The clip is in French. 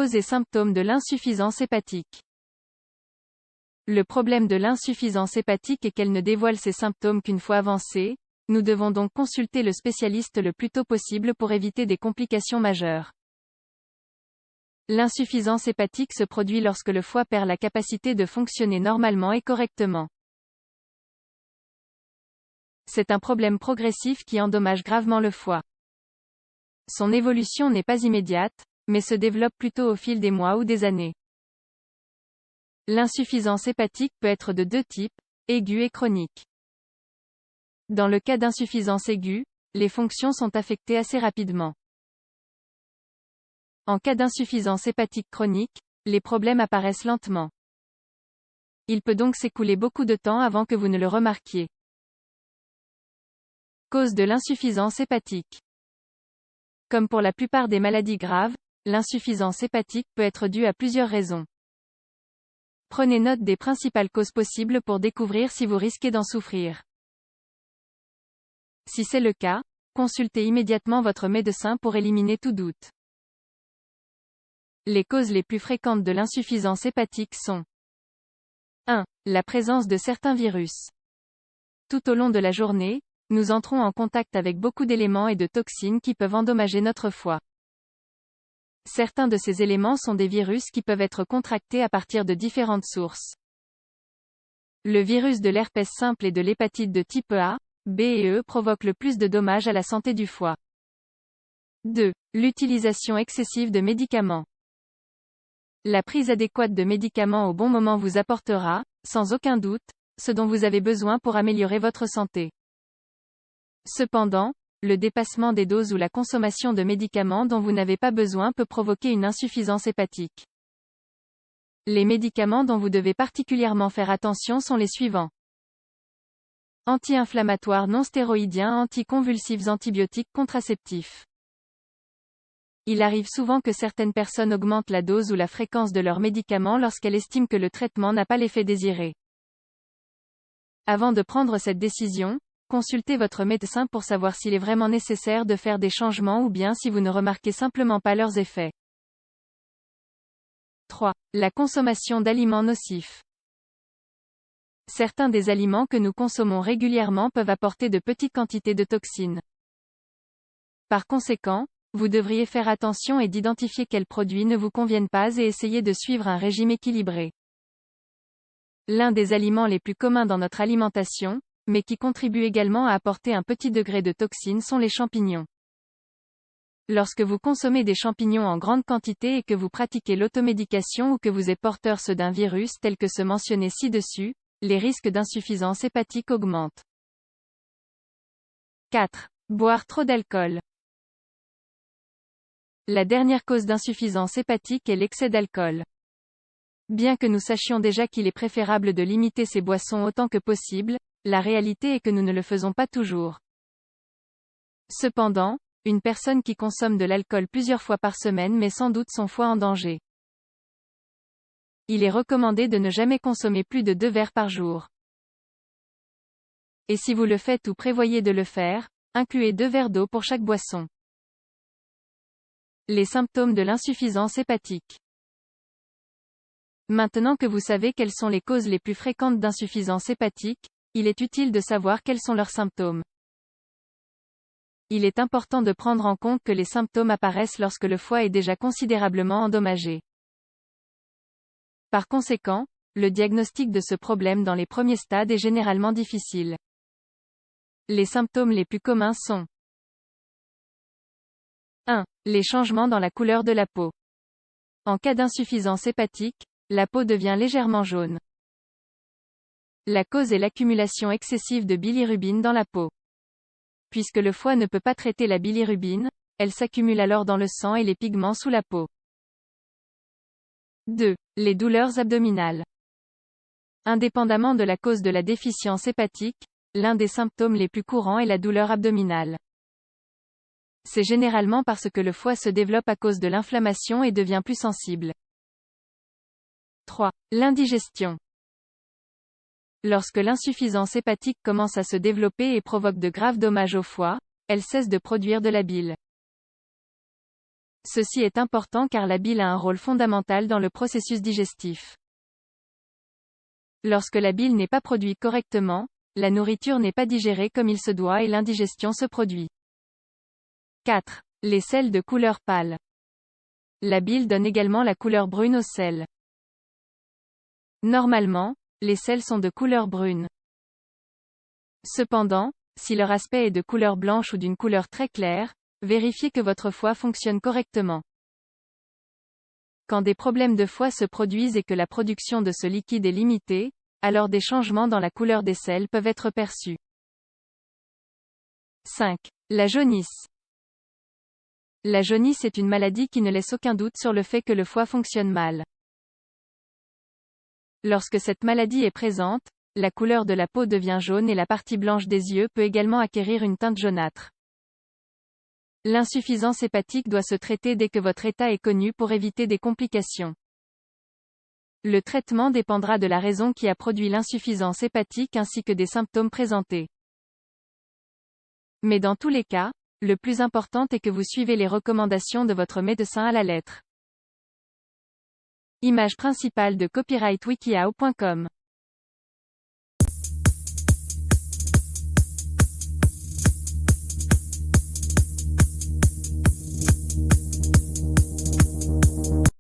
Causes et symptômes de l'insuffisance hépatique. Le problème de l'insuffisance hépatique est qu'elle ne dévoile ses symptômes qu'une fois avancés. Nous devons donc consulter le spécialiste le plus tôt possible pour éviter des complications majeures. L'insuffisance hépatique se produit lorsque le foie perd la capacité de fonctionner normalement et correctement. C'est un problème progressif qui endommage gravement le foie. Son évolution n'est pas immédiate, mais se développe plutôt au fil des mois ou des années. L'insuffisance hépatique peut être de deux types, aiguë et chronique. Dans le cas d'insuffisance aiguë, les fonctions sont affectées assez rapidement. En cas d'insuffisance hépatique chronique, les problèmes apparaissent lentement. Il peut donc s'écouler beaucoup de temps avant que vous ne le remarquiez. Cause de l'insuffisance hépatique. Comme pour la plupart des maladies graves, l'insuffisance hépatique peut être due à plusieurs raisons. Prenez note des principales causes possibles pour découvrir si vous risquez d'en souffrir. Si c'est le cas, consultez immédiatement votre médecin pour éliminer tout doute. Les causes les plus fréquentes de l'insuffisance hépatique sont 1. La présence de certains virus. Tout au long de la journée, nous entrons en contact avec beaucoup d'éléments et de toxines qui peuvent endommager notre foie. Certains de ces éléments sont des virus qui peuvent être contractés à partir de différentes sources. Le virus de l'herpès simple et de l'hépatite de type A, B et E provoquent le plus de dommages à la santé du foie. 2. L'utilisation excessive de médicaments. La prise adéquate de médicaments au bon moment vous apportera, sans aucun doute, ce dont vous avez besoin pour améliorer votre santé. Cependant, le dépassement des doses ou la consommation de médicaments dont vous n'avez pas besoin peut provoquer une insuffisance hépatique. Les médicaments dont vous devez particulièrement faire attention sont les suivants. Anti-inflammatoires non stéroïdiens, anticonvulsifs, antibiotiques, contraceptifs. Il arrive souvent que certaines personnes augmentent la dose ou la fréquence de leurs médicaments lorsqu'elles estiment que le traitement n'a pas l'effet désiré. Avant de prendre cette décision, consultez votre médecin pour savoir s'il est vraiment nécessaire de faire des changements ou bien si vous ne remarquez simplement pas leurs effets. 3. La consommation d'aliments nocifs. Certains des aliments que nous consommons régulièrement peuvent apporter de petites quantités de toxines. Par conséquent, vous devriez faire attention et d'identifier quels produits ne vous conviennent pas et essayer de suivre un régime équilibré. L'un des aliments les plus communs dans notre alimentation, mais qui contribue également à apporter un petit degré de toxines sont les champignons. Lorsque vous consommez des champignons en grande quantité et que vous pratiquez l'automédication ou que vous êtes porteur d'un virus tel que ceux mentionnés ci-dessus, les risques d'insuffisance hépatique augmentent. 4. Boire trop d'alcool. La dernière cause d'insuffisance hépatique est l'excès d'alcool. Bien que nous sachions déjà qu'il est préférable de limiter ces boissons autant que possible, la réalité est que nous ne le faisons pas toujours. Cependant, une personne qui consomme de l'alcool plusieurs fois par semaine met sans doute son foie en danger. Il est recommandé de ne jamais consommer plus de 2 verres par jour. Et si vous le faites ou prévoyez de le faire, incluez 2 verres d'eau pour chaque boisson. Les symptômes de l'insuffisance hépatique. Maintenant que vous savez quelles sont les causes les plus fréquentes d'insuffisance hépatique, il est utile de savoir quels sont leurs symptômes. Il est important de prendre en compte que les symptômes apparaissent lorsque le foie est déjà considérablement endommagé. Par conséquent, le diagnostic de ce problème dans les premiers stades est généralement difficile. Les symptômes les plus communs sont 1. Les changements dans la couleur de la peau. En cas d'insuffisance hépatique, la peau devient légèrement jaune. La cause est l'accumulation excessive de bilirubine dans la peau. Puisque le foie ne peut pas traiter la bilirubine, elle s'accumule alors dans le sang et les pigments sous la peau. 2. Les douleurs abdominales. Indépendamment de la cause de la déficience hépatique, l'un des symptômes les plus courants est la douleur abdominale. C'est généralement parce que le foie se développe à cause de l'inflammation et devient plus sensible. 3. L'indigestion. Lorsque l'insuffisance hépatique commence à se développer et provoque de graves dommages au foie, elle cesse de produire de la bile. Ceci est important car la bile a un rôle fondamental dans le processus digestif. Lorsque la bile n'est pas produite correctement, la nourriture n'est pas digérée comme il se doit et l'indigestion se produit. 4. Les selles de couleur pâle. La bile donne également la couleur brune aux selles. Normalement, les selles sont de couleur brune. Cependant, si leur aspect est de couleur blanche ou d'une couleur très claire, vérifiez que votre foie fonctionne correctement. Quand des problèmes de foie se produisent et que la production de ce liquide est limitée, alors des changements dans la couleur des selles peuvent être perçus. 5. La jaunisse. La jaunisse est une maladie qui ne laisse aucun doute sur le fait que le foie fonctionne mal. Lorsque cette maladie est présente, la couleur de la peau devient jaune et la partie blanche des yeux peut également acquérir une teinte jaunâtre. L'insuffisance hépatique doit se traiter dès que votre état est connu pour éviter des complications. Le traitement dépendra de la raison qui a produit l'insuffisance hépatique ainsi que des symptômes présentés. Mais dans tous les cas, le plus important est que vous suivez les recommandations de votre médecin à la lettre. Image principale de copyright wikihow.com